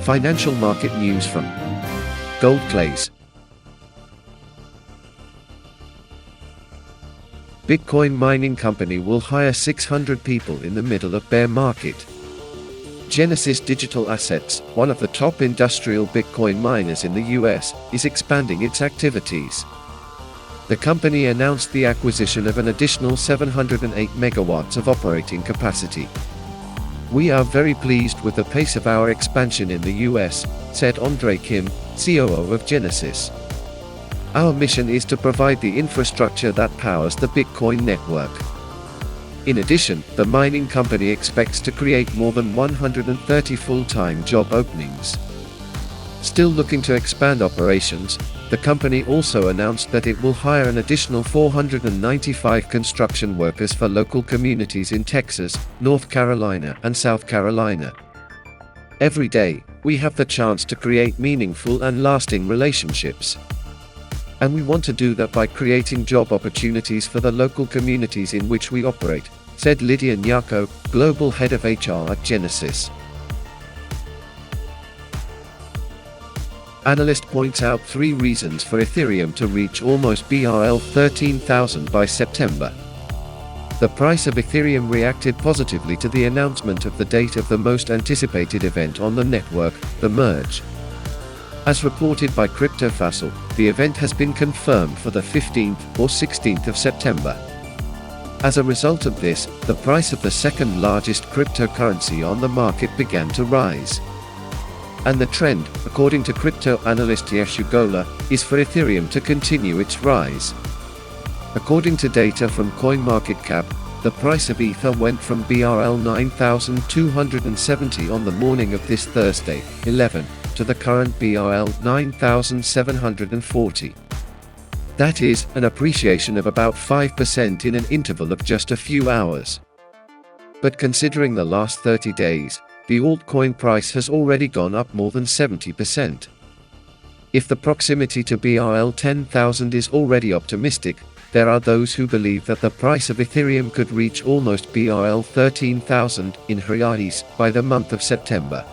Financial market news from GoldClays. Bitcoin mining company will hire 600 people in the middle of bear market. Genesis Digital Assets, one of the top industrial Bitcoin miners in the US, is expanding its activities. The company announced the acquisition of an additional 708 megawatts of operating capacity. "We are very pleased with the pace of our expansion in the US," said Andre Kim, COO of Genesis. "Our mission is to provide the infrastructure that powers the Bitcoin network." In addition, the mining company expects to create more than 130 full-time job openings. Still looking to expand operations, the company also announced that it will hire an additional 495 construction workers for local communities in Texas, North Carolina, and South Carolina. "Every day, we have the chance to create meaningful and lasting relationships. And we want to do that by creating job opportunities for the local communities in which we operate," said Lydia Nyako, Global Head of HR at Genesis. Analyst points out 3 reasons for Ethereum to reach almost BRL 13,000 by September. The price of Ethereum reacted positively to the announcement of the date of the most anticipated event on the network, the merge. As reported by CryptoFascil, the event has been confirmed for the 15th or 16th of September. As a result of this, the price of the second largest cryptocurrency on the market began to rise. And the trend, according to crypto analyst Yeshu Gola, is for Ethereum to continue its rise. According to data from CoinMarketCap, the price of Ether went from BRL 9,270 on the morning of this Thursday, 11, to the current BRL 9,740. That is, an appreciation of about 5% in an interval of just a few hours. But considering the last 30 days, the altcoin price has already gone up more than 70%. If the proximity to BRL 10,000 is already optimistic, there are those who believe that the price of Ethereum could reach almost BRL 13,000 in reais by the month of September.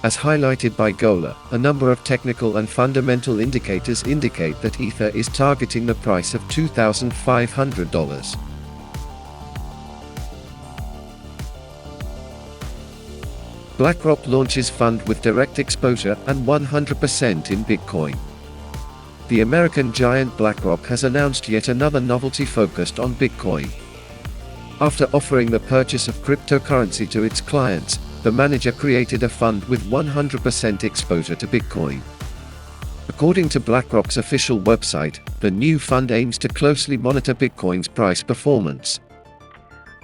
As highlighted by Gola, a number of technical and fundamental indicators indicate that Ether is targeting the price of $2,500. BlackRock launches fund with direct exposure and 100% in Bitcoin. The American giant BlackRock has announced yet another novelty focused on Bitcoin. After offering the purchase of cryptocurrency to its clients, the manager created a fund with 100% exposure to Bitcoin. According to BlackRock's official website, the new fund aims to closely monitor Bitcoin's price performance.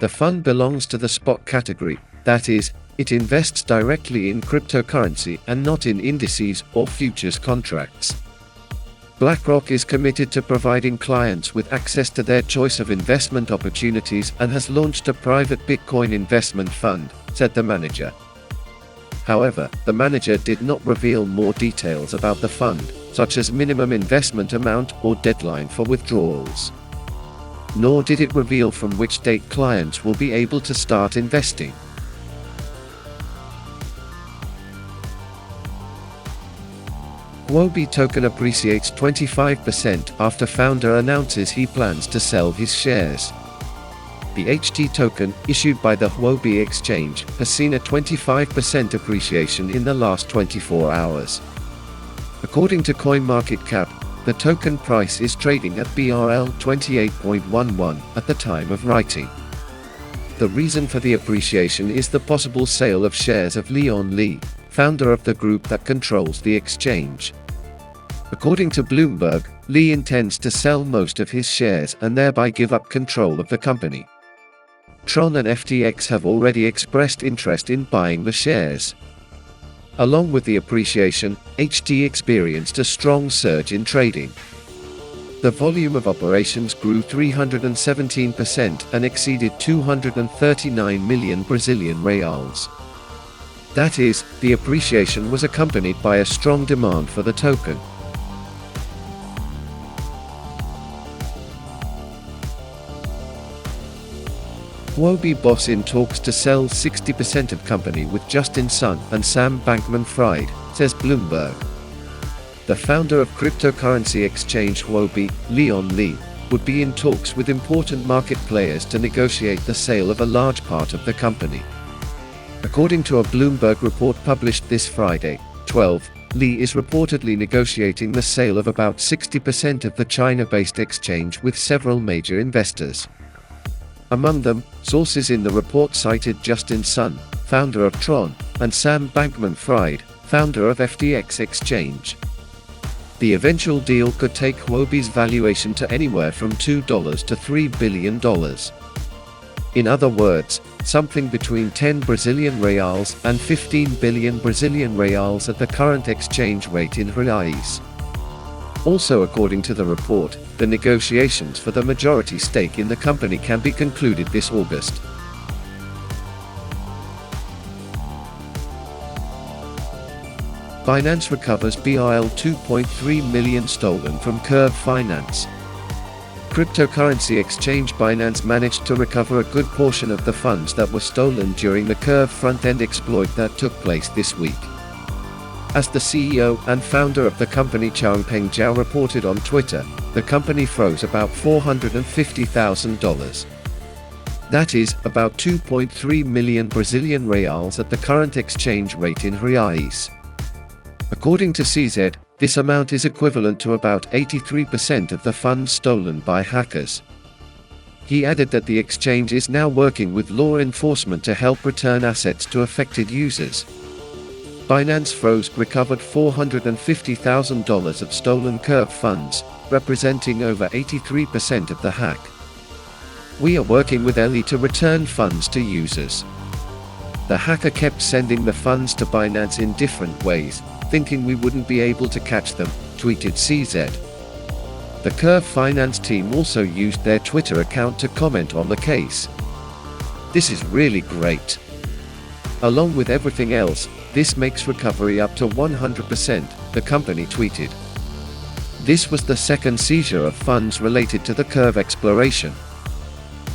The fund belongs to the spot category, that is, it invests directly in cryptocurrency and not in indices or futures contracts. BlackRock is committed to providing clients with access to their choice of investment opportunities and has launched a private Bitcoin investment fund, said the manager. However, the manager did not reveal more details about the fund, such as minimum investment amount or deadline for withdrawals. Nor did it reveal from which date clients will be able to start investing. Woobi token appreciates 25% after founder announces he plans to sell his shares. The HT token, issued by the Woobi exchange, has seen a 25% appreciation in the last 24 hours. According to CoinMarketCap, the token price is trading at BRL 28.11 at the time of writing. The reason for the appreciation is the possible sale of shares of Leon Lee, founder of the group that controls the exchange. According to Bloomberg, Lee intends to sell most of his shares and thereby give up control of the company. Tron and FTX have already expressed interest in buying the shares. Along with the appreciation, HT experienced a strong surge in trading. The volume of operations grew 317% and exceeded 239 million Brazilian reals. That is, the appreciation was accompanied by a strong demand for the token. Woobi boss in talks to sell 60% of company with Justin Sun and Sam Bankman-Fried, says Bloomberg. The founder of cryptocurrency exchange Woobi, Leon Lee, would be in talks with important market players to negotiate the sale of a large part of the company. According to a Bloomberg report published this Friday, 12, Lee is reportedly negotiating the sale of about 60% of the China-based exchange with several major investors. Among them, sources in the report cited Justin Sun, founder of Tron, and Sam Bankman-Fried, founder of FTX Exchange. The eventual deal could take Woobi's valuation to anywhere from $2 to $3 billion. In other words, something between 10 Brazilian reals and 15 billion Brazilian reals at the current exchange rate in reais. Also, according to the report, the negotiations for the majority stake in the company can be concluded this August. Binance recovers BRL 2.3 million stolen from Curve Finance. Cryptocurrency exchange Binance managed to recover a good portion of the funds that were stolen during the Curve front-end exploit that took place this week. As the CEO and founder of the company Changpeng Zhao reported on Twitter, the company froze about $450,000. That is, about 2.3 million Brazilian reals at the current exchange rate in reais. According to CZ, this amount is equivalent to about 83% of the funds stolen by hackers. He added that the exchange is now working with law enforcement to help return assets to affected users. Binance recovered $450,000 of stolen Curve funds, representing over 83% of the hack. We are working with Ellie to return funds to users. The hacker kept sending the funds to Binance in different ways, thinking we wouldn't be able to catch them, tweeted CZ. The Curve Finance team also used their Twitter account to comment on the case. "This is really great. Along with everything else, this makes recovery up to 100%, the company tweeted. This was the second seizure of funds related to the Curve exploration.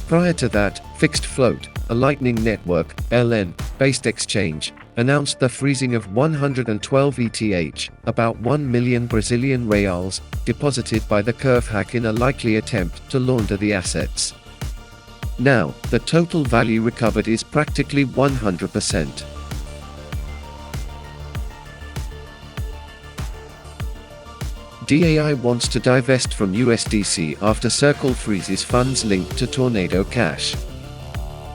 Prior to that, Fixed Float, a Lightning Network, LN, based exchange, announced the freezing of 112 ETH, about 1 million Brazilian reals, deposited by the Curve hack in a likely attempt to launder the assets. Now, the total value recovered is practically 100%. DAI wants to divest from USDC after Circle freezes funds linked to Tornado Cash.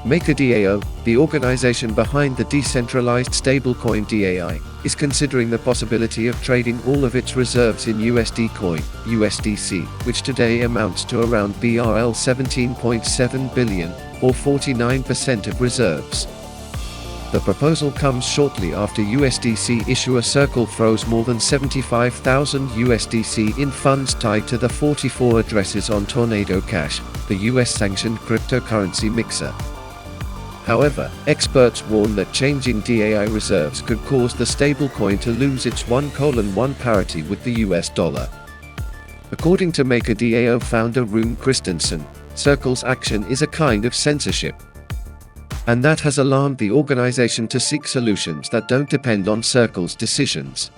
MakerDAO, the organization behind the decentralized stablecoin DAI, is considering the possibility of trading all of its reserves in USD coin, USDC, which today amounts to around BRL 17.7 billion, or 49% of reserves. The proposal comes shortly after USDC issuer Circle froze more than 75,000 USDC in funds tied to the 44 addresses on Tornado Cash, the US-sanctioned cryptocurrency mixer. However, experts warn that changing DAI reserves could cause the stablecoin to lose its 1:1 parity with the US dollar. According to MakerDAO founder Rune Christensen, Circle's action is a kind of censorship. And that has alarmed the organization to seek solutions that don't depend on Circle's decisions.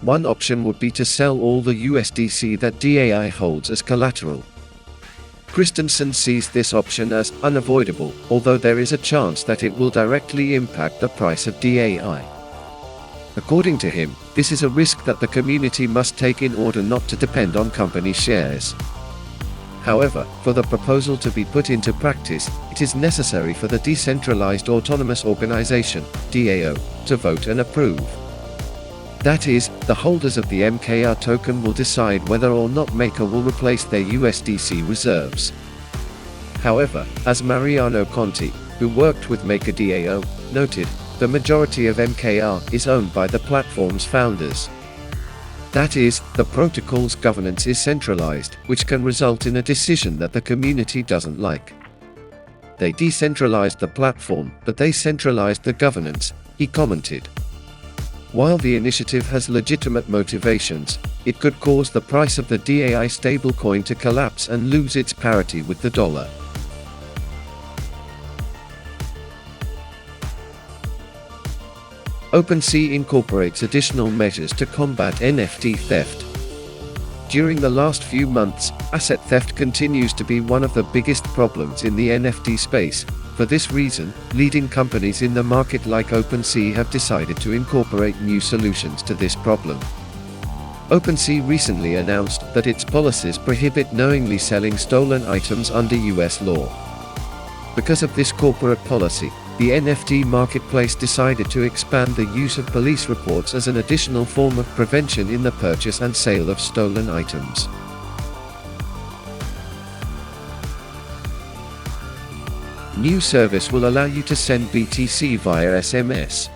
One option would be to sell all the USDC that DAI holds as collateral. Christensen sees this option as unavoidable, although there is a chance that it will directly impact the price of DAI. According to him, this is a risk that the community must take in order not to depend on company shares. However, for the proposal to be put into practice, it is necessary for the Decentralized Autonomous Organization, DAO, to vote and approve. That is, the holders of the MKR token will decide whether or not Maker will replace their USDC reserves. However, as Mariano Conti, who worked with MakerDAO, noted, the majority of MKR is owned by the platform's founders. That is, the protocol's governance is centralized, which can result in a decision that the community doesn't like. They decentralized the platform, but they centralized the governance, he commented. While the initiative has legitimate motivations, it could cause the price of the DAI stablecoin to collapse and lose its parity with the dollar. OpenC incorporates additional measures to combat NFT theft. During the last few months, asset theft continues to be one of the biggest problems in the NFT space. For this reason, leading companies in the market like OpenC have decided to incorporate new solutions to this problem. OpenC recently announced that its policies prohibit knowingly selling stolen items under US law. Because of this corporate policy, the NFT marketplace decided to expand the use of police reports as an additional form of prevention in the purchase and sale of stolen items. New service will allow you to send BTC via SMS.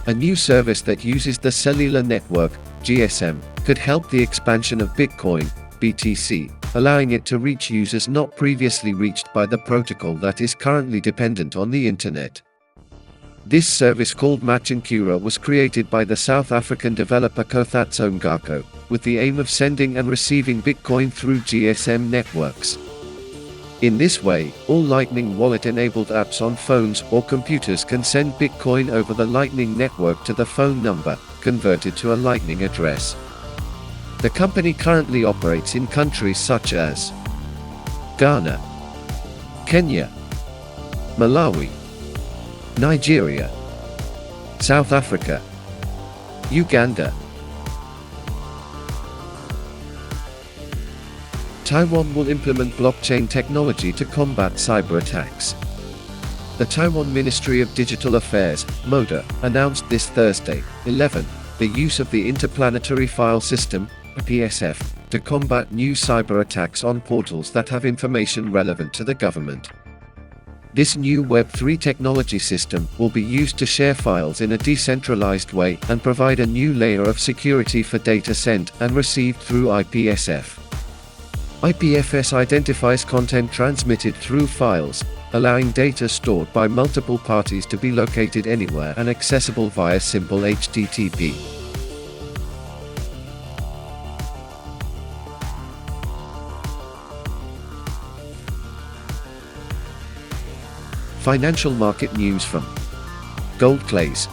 A new service that uses the cellular network, GSM, could help the expansion of Bitcoin, BTC, allowing it to reach users not previously reached by the protocol that is currently dependent on the internet. This service called Machinkura was created by the South African developer Kothatso Ngako, with the aim of sending and receiving Bitcoin through GSM networks. In this way, all Lightning Wallet-enabled apps on phones or computers can send Bitcoin over the Lightning network to the phone number, converted to a Lightning address. The company currently operates in countries such as Ghana, Kenya, Malawi, Nigeria, South Africa, Uganda. Taiwan will implement blockchain technology to combat cyber attacks. The Taiwan Ministry of Digital Affairs, MODA, announced this Thursday, 11, the use of the Interplanetary File System, IPSF, to combat new cyber attacks on portals that have information relevant to the government. This new Web3 technology system will be used to share files in a decentralized way and provide a new layer of security for data sent and received through IPSF. IPFS identifies content transmitted through files, allowing data stored by multiple parties to be located anywhere and accessible via simple HTTP. Financial market news from GoldClays.